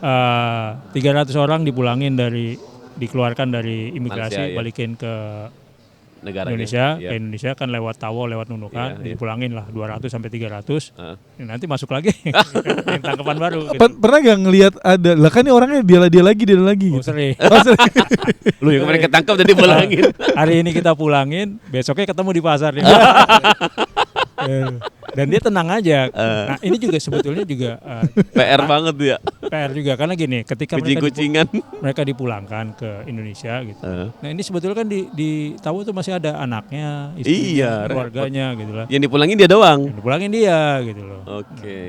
300 orang dipulangin dikeluarkan dari imigrasi, Malaysia, ya. balikin ke Negara Indonesia, ya. ke Indonesia kan lewat Tawau, lewat Nunukan, Iya, iya. dipulangin lah 200 sampai 300. Heeh. Nanti masuk lagi yang tangkapan baru. Gitu. Pernah gak ngelihat ada, lah kan ini orangnya dia lagi Oh, gitu. sering. Oh, sering. Lu yang kemarin ketangkap jadi pulangin. Hari ini kita pulangin, besoknya ketemu di pasar. Dan dia tenang aja. Nah, ini juga sebetulnya juga PR banget ya. PR juga karena gini, ketika Kucing-kucingan. mereka dipulangkan ke Indonesia gitu. Heeh. Nah, ini sebetulnya kan di Tawau tuh masih ada anaknya, Iya, istrinya, repot. keluarganya gitu lah. Yang dipulangin dia doang. Yang dipulangin dia gitu loh. Oke.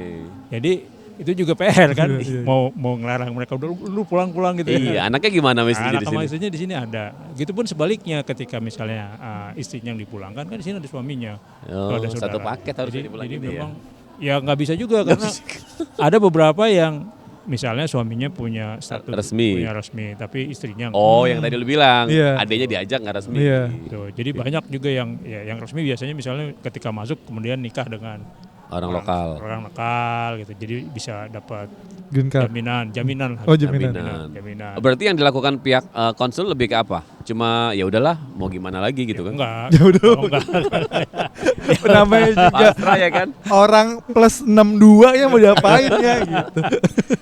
Jadi itu juga PR kan, Iya, iya. mau ngelarang mereka udah lu pulang-pulang gitu Iya, ya. anaknya gimana istrinya Anak di sama sini? istrinya di sini ada. Gitupun sebaliknya ketika misalnya istrinya yang dipulangkan kan di sini ada suaminya. Oh, Kalau ada satu saudara. paket harus jadi dipulangin ya. memang ya nggak bisa juga karena ada beberapa yang misalnya suaminya punya status Resmi. punya resmi, tapi istrinya nggak. Oh, yang tadi lu bilang, Iya. adanya diajak nggak resmi. Iya. Gitu. Jadi banyak juga yang resmi biasanya misalnya ketika masuk kemudian nikah dengan Orang lokal. orang lokal gitu. Jadi bisa dapat Green card. jaminan. Oh, jaminan. Jaminan. Berarti yang dilakukan pihak konsul lebih ke apa? Cuma ya udahlah, mau gimana lagi gitu kan? Enggak. Ya udah. Oh, enggak. Namanya juga Pasrah ya kan? orang plus 62 ya mau diapain ya gitu.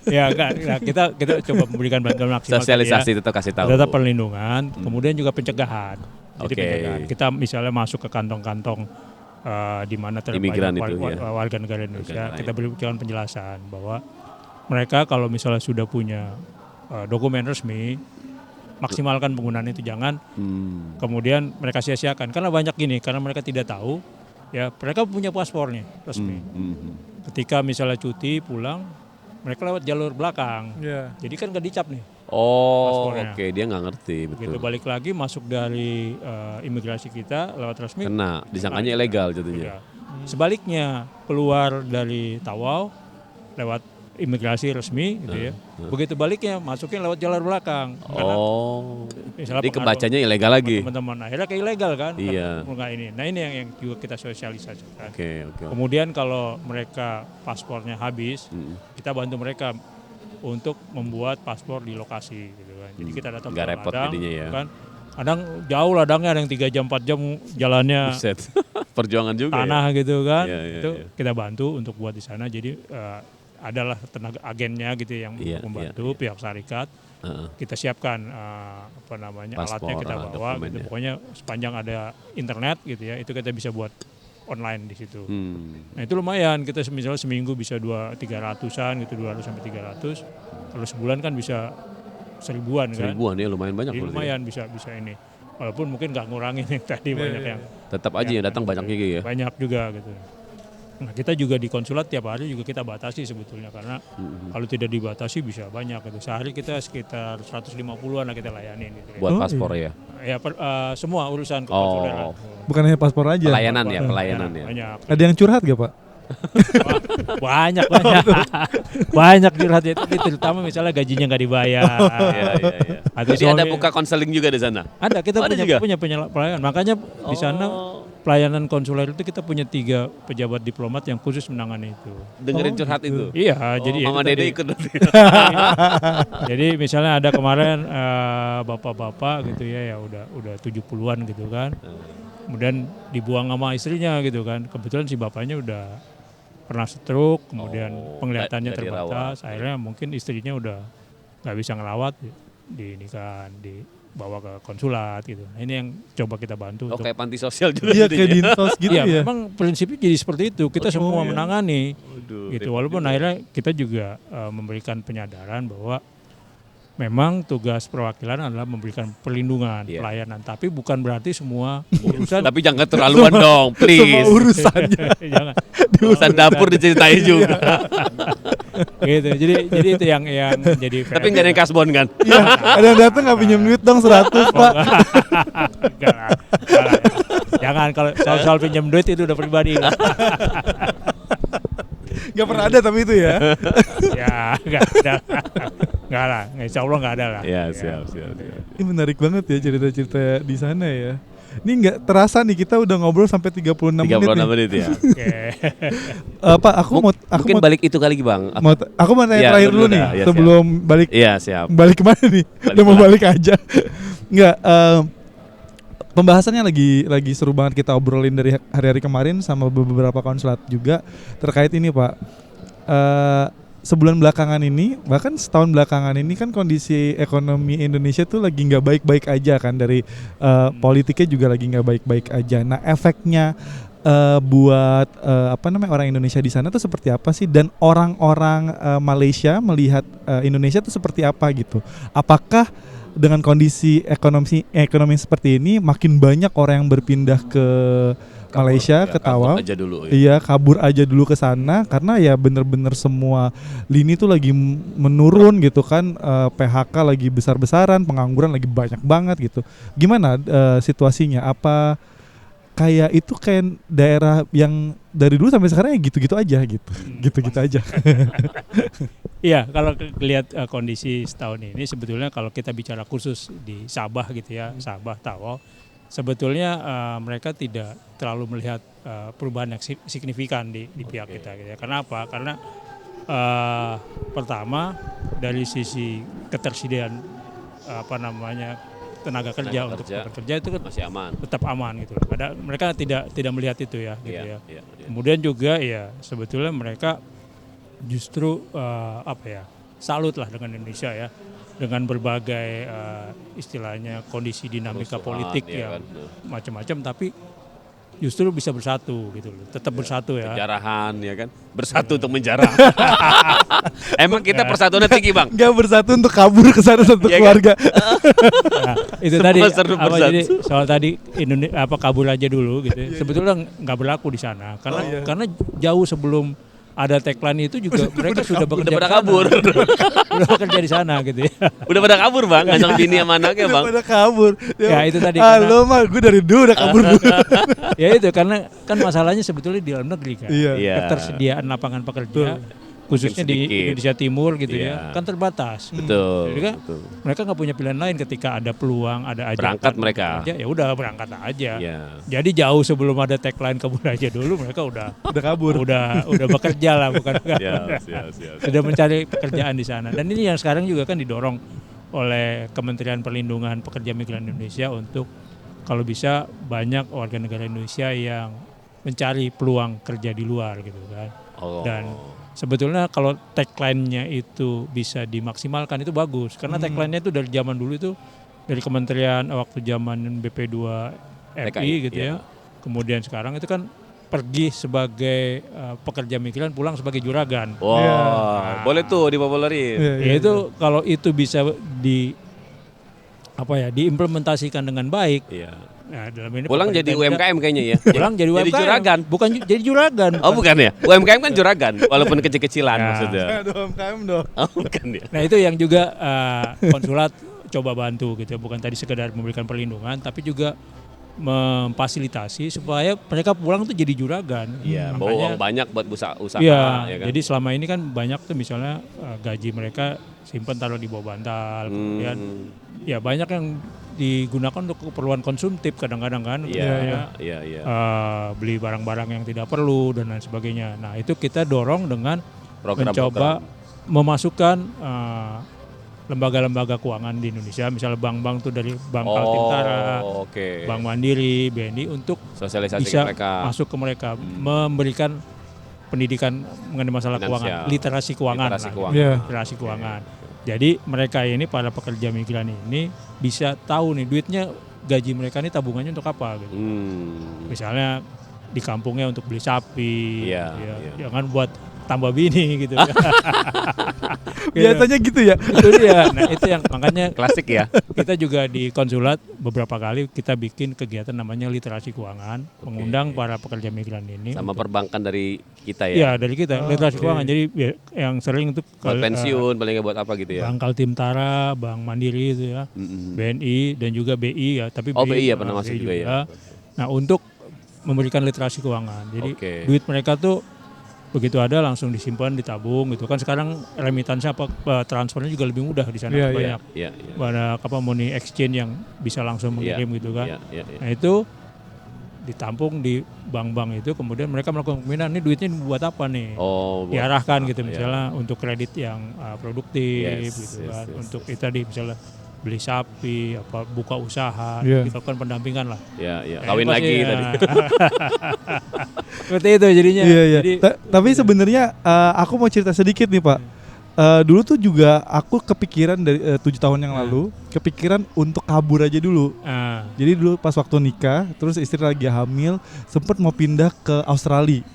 Ya enggak. Nah, kita coba memberikan bantuan maksimal. Sosialisasi tetap kasih tahu. Tetap perlindungan, kemudian juga pencegahan. Jadi Oke. pencegahan. Kita misalnya masuk ke kantong-kantong di mana Imigran terbanyak itu, ya. warga negara Indonesia, Warga kita berikan penjelasan bahwa mereka kalau misalnya sudah punya dokumen resmi, maksimalkan penggunaan itu, jangan kemudian mereka sia-siakan karena banyak gini, karena mereka tidak tahu, ya mereka punya paspornya resmi. Ketika misalnya cuti pulang, mereka lewat jalur belakang, Iya. jadi kan nggak dicap nih. Oh, Paspornya. oke, dia nggak ngerti Begitu betul. balik lagi masuk dari imigrasi kita lewat resmi. Kena, disangkanya ilegal jadinya. Ya. Sebaliknya keluar dari Tawau lewat imigrasi resmi gitu ya. Begitu baliknya masuknya lewat jalur belakang. Karena Oh, misalnya jadi pengaruh kebacanya ilegal lagi. teman-teman akhirnya kayak ilegal kan. Iya. Enggak ini. Nah, ini yang juga kita sosialisasikan. Oke, oke. Kemudian kalau mereka paspornya habis, kita bantu mereka untuk membuat paspor di lokasi gitu kan. Jadi kita datang Nggak ke repot ladang, jadinya ya. kan. Kadang jauh ladangnya ada yang 3 jam 4 jam jalannya Buset. Perjuangan juga tanah gitu kan. Iya, iya, Itu iya. kita bantu untuk buat di sana. Jadi adalah tenaga agennya gitu yang Iya, membantu pihak syarikat. ya. Heeh. Kita siapkan alatnya Paspor, kita bawa gitu. dokumennya. Pokoknya sepanjang ada internet gitu ya, itu kita bisa buat online di situ. Nah, itu lumayan, kita misalnya seminggu bisa 300-an gitu, 200 sampai 300. Kalau sebulan kan bisa 1000-an kan. 1000-an ya lumayan banyak Jadi berarti. lumayan bisa ini. Walaupun mungkin nggak ngurangin yang tadi banyak yang Tetap aja yang datang banyak juga ya. banyak juga gitu. Nah, kita juga di konsulat tiap hari juga kita batasi sebetulnya karena kalau tidak dibatasi bisa banyak gitu. Sehari kita sekitar 150-an lah kita layanin gitu. Buat Oh, paspor ya. Ya semua urusan kekonsuleran. Oh. Bukan hanya paspor aja. Pelayanan ya, pelayanan ya. Banyak. Ada yang curhat gak Pak? Banyak banyak curhat itu, terutama misalnya gajinya nggak dibayar. Iya, iya, iya. Atau Jadi ada suami- buka konseling juga di sana. Ada, kita Oh, ada juga? punya pelayanan. Makanya di sana pelayanan konsuler itu kita punya 3 pejabat diplomat yang khusus menangani itu. Dengerin curhat itu. Iya, Oh, jadi Mama itu Dede tadi. ikut berarti. Jadi misalnya ada kemarin bapak-bapak gitu ya udah 70-an gitu kan. Kemudian dibuang sama istrinya gitu kan. Kebetulan si bapaknya udah pernah stroke, kemudian penglihatannya nggak terbatas. Akhirnya mungkin istrinya udah nggak bisa ngelawat, dibawa ke konsulat gitu. Nah, ini yang coba kita bantu Oh, untuk. kayak panti sosial juga. Iya kayak jadinya. dinsos gitu Iya, ya. memang prinsipnya jadi seperti itu. Kita semua iya. menangani Waduh, gitu. repot Walaupun juga. akhirnya kita juga memberikan penyadaran bahwa memang tugas perwakilan adalah memberikan perlindungan, Iya. pelayanan. Tapi bukan berarti semua urusan. Tapi jangan keterlaluan dong, Semua please. urusannya. Jangan. Urusan dapur diceritain juga. Gitu. Jadi itu yang jadi. Tapi nggak ada yang kasbon kan? Iya, ada yang datang nggak pinjam duit dong 100 Pak. Enggak lah. Jangan, kalau soal pinjam duit itu udah pribadi. Nggak pernah ada tapi itu ya. Ya, enggak ada. Enggak lah, insya Allah enggak ada lah. Iya, siap. Ini menarik banget ya cerita-cerita di sana ya. Ini nggak terasa nih kita udah ngobrol sampai 36 menit 36 nih. menit ya. Oke. Pak, aku Mungkin mau balik itu kali Bang. aku mau tanya Iya, terakhir dulu dulu nih dah, ya, sebelum balik Iya, siap. balik kemana nih? Balik Udah mau pulang. balik aja. Nggak, pembahasannya lagi seru banget kita obrolin dari hari-hari kemarin sama beberapa konsulat juga terkait ini Pak. Sebulan belakangan ini, bahkan setahun belakangan ini kan kondisi ekonomi Indonesia tuh lagi nggak baik-baik aja kan, dari politiknya juga lagi nggak baik-baik aja. Nah efeknya buat orang Indonesia di sana tuh seperti apa sih, dan orang-orang Malaysia melihat Indonesia tuh seperti apa gitu? Apakah dengan kondisi ekonomi seperti ini makin banyak orang yang berpindah ke Malaysia, ke Tawau? Aja dulu. Iya, kabur aja dulu ke sana karena ya bener-bener semua lini tuh lagi menurun gitu kan. PHK lagi besar-besaran, pengangguran lagi banyak banget gitu. Gimana situasinya? Apa kayak itu kayak daerah yang dari dulu sampai sekarang ya gitu-gitu aja gitu. Gitu-gitu aja. Iya, kalau lihat kondisi setahun ini sebetulnya kalau kita bicara khusus di Sabah gitu ya, Sabah, Tawau, sebetulnya mereka tidak terlalu melihat perubahan yang signifikan di pihak kita gitu ya. Kenapa? Karena pertama dari sisi ketersediaan tenaga kerja untuk bekerja itu kan masih aman. tetap aman gitu. Mereka tidak melihat itu ya gitu ya. Iya. Kemudian juga ya sebetulnya mereka justru salut lah dengan Indonesia ya, dengan berbagai istilahnya kondisi dinamika Kerusuhan, politik ya yang kan. macam-macam, tapi justru bisa bersatu gitu loh, tetap bersatu ya. Penjarahan ya kan. Bersatu untuk menjarah. Emang kita persatuannya tinggi Bang. Nggak bersatu untuk kabur ke sana satu Iya kan? keluarga. Nah, itu Semua tadi serba bersatu. jadi soal tadi Indonesia kabur aja dulu gitu. Sebetulnya nggak berlaku di sana karena jauh sebelum ada tagline itu juga mereka sudah bekerja Udah pada di sana. kabur. Udah bekerja di sana gitu ya. Udah pada kabur Bang. Ngajak bini sama anaknya Bang. Udah kabur. Ya, itu tadi, Halo mah gue dari dulu udah kabur dulu. Ya itu karena kan masalahnya sebetulnya di dalam negeri kan. Iya. Iya. Ketersediaan lapangan pekerja khususnya di sedikit. Indonesia Timur gitu Iya. ya, kan terbatas. Betul. Jadi kan mereka nggak punya pilihan lain ketika ada peluang, ada ajakan Berangkat mereka. kerja, ya udah berangkat aja. Iya. Jadi jauh sebelum ada tagline kabur aja dulu mereka udah Kabur. udah bekerja lah, bukan Siap. sudah mencari pekerjaan di sana. Dan ini yang sekarang juga kan didorong oleh Kementerian Perlindungan Pekerja Migran Indonesia untuk kalau bisa banyak warga negara Indonesia yang mencari peluang kerja di luar gitu kan. Oh. Dan sebetulnya kalau tagline-nya itu bisa dimaksimalkan itu bagus, karena tagline-nya itu dari zaman dulu itu dari Kementerian waktu zaman BP2 RI TKI, gitu iya. ya. Kemudian sekarang itu kan pergi sebagai pekerja migran, pulang sebagai juragan. Wah, boleh tuh dipopularin. Iya, Ya itu kalau itu bisa diimplementasikan dengan baik. Iya. Nah, dalam ini Pulang jadi UMKM kayaknya ya. Pulang jadi UMKM. Jadi juragan. Bukan jadi juragan. Oh bukan ya? UMKM kan juragan, walaupun kecil-kecilan Ya. maksudnya. Aduh, UMKM dong. Oh bukan ya? Nah itu yang juga konsulat coba bantu gitu, bukan tadi sekedar memberikan perlindungan, tapi juga memfasilitasi supaya mereka pulang tuh jadi juragan. Iya, bawa uang banyak buat usaha Iya, ya kan. jadi selama ini kan banyak tuh misalnya gaji mereka simpan taruh di bawah bantal, kemudian ya banyak yang digunakan untuk keperluan konsumtif kadang-kadang kan, Iya. beli barang-barang yang tidak perlu dan lain sebagainya. Nah itu kita dorong dengan Program-program. mencoba memasukkan lembaga-lembaga keuangan di Indonesia, misalnya bank-bank tuh dari Bank Kaltara, Oke. Bank Mandiri, BNI untuk Sosialisasi bisa ke mereka. masuk ke mereka, memberikan pendidikan mengenai masalah Finansial. keuangan, literasi keuangan, Literasi lah. keuangan. Iya. Literasi keuangan. Jadi mereka ini para pekerja migran ini bisa tahu nih duitnya gaji mereka ini tabungannya untuk apa gitu. Misalnya di kampungnya untuk beli sapi, Iya, ya, iya. jangan buat tambah bini gitu. Biasanya gitu ya. Itu dia. Nah itu yang makanya Klasik ya. kita juga di konsulat beberapa kali kita bikin kegiatan namanya literasi keuangan, mengundang para pekerja migran ini. Sama perbankan dari kita Iya ya. dari kita literasi keuangan. Jadi yang sering itu Buat pensiun, paling nggak buat apa gitu ya. Bank Kaltimtara, Bank Mandiri itu ya, BNI dan juga BI ya. Tapi Oh, BI ya pernah masuk BI juga ya. Nah untuk memberikan literasi keuangan. Jadi Oke. duit mereka tuh begitu ada langsung disimpan, ditabung gitu kan. Sekarang remitansi transfernya juga lebih mudah di sana. Iya, iya. Banyak Iya. banyak money exchange yang bisa langsung Iya, mengirim gitu kan. Iya. Nah itu ditampung di bank-bank itu, kemudian mereka melakukan pembinaan, ini duitnya buat apa nih? Oh, buat- Diarahkan gitu iya. misalnya untuk kredit yang produktif Yes, gitu kan. yes, Untuk itu tadi misalnya beli sapi, apa buka usaha, Iya. dilakukan pendampingan lah. Iya. Nah, Kawin ini lagi pasti, tadi. Seperti itu jadinya. Iya, iya. Jadi Tapi sebenarnya aku mau cerita sedikit nih, Pak. Dulu tuh juga aku kepikiran dari 7 tahun yang lalu, kepikiran untuk kabur aja dulu. Jadi dulu pas waktu nikah, terus istri lagi hamil, sempet mau pindah ke Australia.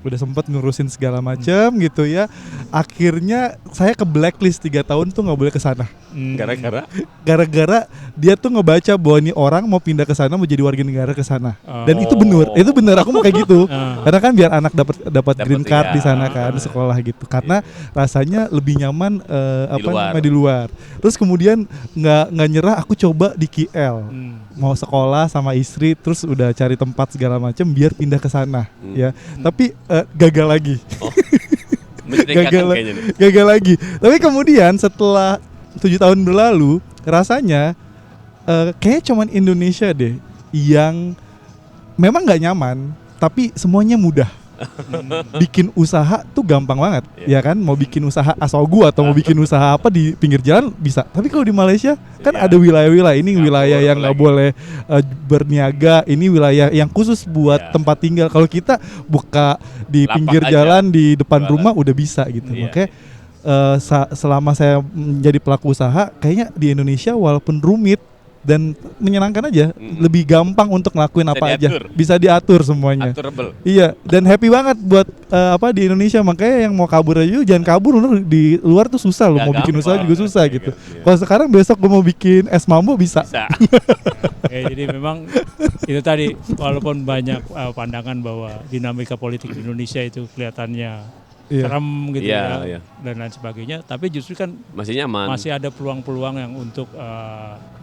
Udah sempet ngurusin segala macam gitu ya. Akhirnya saya ke blacklist 3 tahun tuh nggak boleh ke sana. Gara-gara Gara-gara dia tuh ngebaca bahwa ini orang mau pindah ke sana, mau jadi warga negara ke sana. Dan itu bener aku mau kayak gitu. Karena kan biar anak dapat green card iya. di sana kan, sekolah gitu. Karena rasanya lebih nyaman luar. di luar. Terus kemudian nggak nyerah, aku coba di KL. Mau sekolah sama istri, terus udah cari tempat segala macam biar pindah ke sana ya. Tapi gagal lagi. mencurigakan kayaknya nih. Gagal lagi. Tapi kemudian setelah 7 tahun berlalu, rasanya kayaknya cuman Indonesia deh yang memang nggak nyaman, tapi semuanya mudah. Bikin usaha tuh gampang banget, ya kan? Mau bikin usaha asal gua atau mau bikin usaha apa di pinggir jalan bisa. Tapi kalau di Malaysia kan ada wilayah-wilayah, ini wilayah yang nggak boleh berniaga, ini wilayah yang khusus buat tempat tinggal. Kalau kita buka di Lapak pinggir aja. jalan di depan Jualan. rumah udah bisa gitu. Iya. Makanya selama saya menjadi pelaku usaha, kayaknya di Indonesia walaupun rumit dan menyenangkan aja, lebih gampang untuk ngelakuin Bisa apa diatur. aja, bisa diatur semuanya. Aturable. Iya, dan happy banget buat di Indonesia. Makanya yang mau kabur aja jangan kabur, loh, di luar tuh susah loh, Nggak mau bikin usaha gampang. juga susah Iya gitu. kan, iya. Kalau sekarang besok gue mau bikin es mambo bisa. Bisa. jadi memang itu tadi walaupun banyak pandangan bahwa dinamika politik di Indonesia itu kelihatannya Iya. serem gitu Iya, ya iya. dan lain sebagainya, tapi justru kan Masih nyaman. masih ada peluang-peluang yang untuk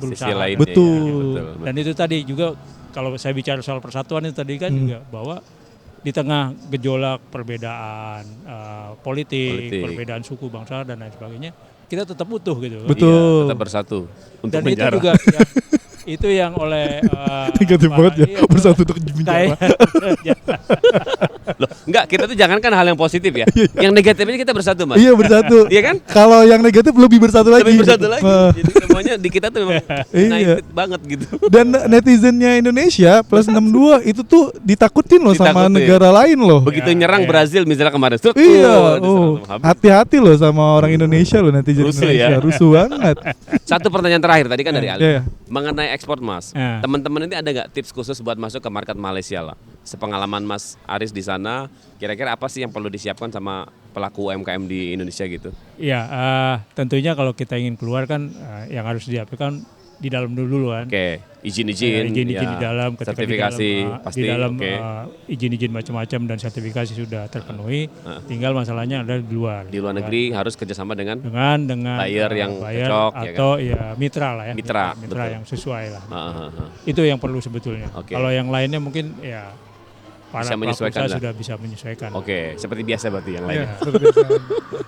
berusaha. Sisi lainnya, Betul. ya, Dan itu tadi juga kalau saya bicara soal persatuan itu tadi kan juga bahwa di tengah gejolak perbedaan politik, perbedaan suku bangsa dan lain sebagainya, kita tetap utuh gitu. Betul. Iya, tetap bersatu untuk Dan itu penjara. juga itu yang oleh Negatif banget ya, iya, bersatu untuk penjara. Loh, enggak, kita tuh jangankan hal yang positif ya. Yang negatif ini kita bersatu, Mas. Iya, bersatu. Iya kan? Kalau yang negatif lebih bersatu lagi. Lebih bersatu lagi. Nah, Jadi semuanya di kita tuh memang united banget gitu. dan netizennya Indonesia plus 62 itu tuh ditakutin loh sama Ditakutin. negara lain loh. Begitu nyerang Brazil misalnya kemarin. Iya, Habis. hati-hati loh sama orang Indonesia loh, netizen Rusuh Indonesia ya. rusuh banget. Satu pertanyaan terakhir tadi kan dari Ali. Iya. Mengenai ekspor, Mas. Iya. Teman-teman ini ada nggak tips khusus buat masuk ke market Malaysia lah? Sepengalaman Mas Aris di sana, kira-kira apa sih yang perlu disiapkan sama pelaku UMKM di Indonesia gitu? Ya, tentunya kalau kita ingin keluar kan yang harus diaplikasikan di dalam dulu kan. Oke, Ya, izin-izin, izin-izin ya. di dalam, ketika sertifikasi di dalam, pasti, di dalam oke. izin-izin macam-macam dan sertifikasi sudah terpenuhi, tinggal masalahnya ada di luar. Di luar kan. negeri harus kerjasama dengan dengan buyer yang buyer cocok, ya atau ya mitra lah ya, Mitra, betul. yang sesuai lah. Ah. Itu yang perlu sebetulnya. Oke. Kalau yang lainnya mungkin ya para Bisa pelaku menyesuaikan usaha lah. sudah bisa menyesuaikan. Oke, seperti biasa berarti yang Iya, lainnya. seperti biasa.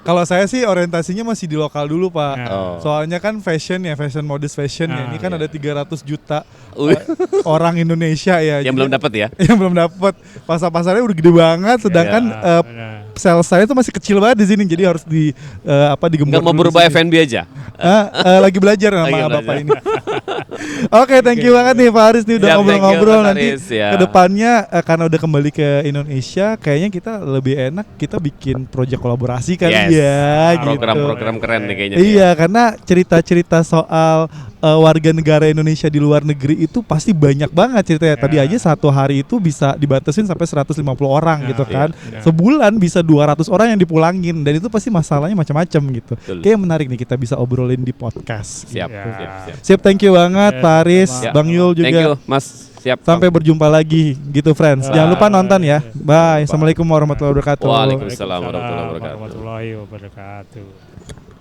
Kalau saya sih orientasinya masih di lokal dulu, Pak. Ya. Oh. Soalnya kan fashion ya, fashion modest fashion ya. Ini kan iya. ada 300 juta Wih. orang Indonesia ya. Yang Jadi- belum dapat ya? yang belum dapat. Pasar-pasarnya udah gede banget, sedangkan Ya, benar. sales saya itu masih kecil banget di sini. Jadi harus digembur. Nggak mau dulu di berubah sini. F&B aja? Lagi belajar sama Lagi Bapak belajar. ini. Oke, thank you banget nih Pak Aris nih udah Siap, ngobrol-ngobrol. thank you, Mas Nanti Aris, ya. kedepannya karena udah kembali ke Indonesia, kayaknya kita lebih enak kita bikin proyek kolaborasi kan Yes. ya gitu. Program-program keren nih kayaknya. Iya, karena cerita-cerita soal warga negara Indonesia di luar negeri itu pasti banyak banget ceritanya. Tadi Ya. aja satu hari itu bisa dibatasin sampai 150 orang Ya, gitu kan. iya. Sebulan bisa 200 orang yang dipulangin dan itu pasti masalahnya macam-macam gitu. Betul. Kayak menarik nih kita bisa obrolin di podcast. Siap, Ya. siap. Siap, thank you banget Ya, Pak Aris, sama-sama. Bang Yul juga. Thank you, Mas. Siap. Sampai berjumpa lagi gitu friends. Jangan lupa nonton ya. Bye. Bye. Assalamualaikum warahmatullahi wabarakatuh. Waalaikumsalam warahmatullahi wabarakatuh. warahmatullahi wabarakatuh.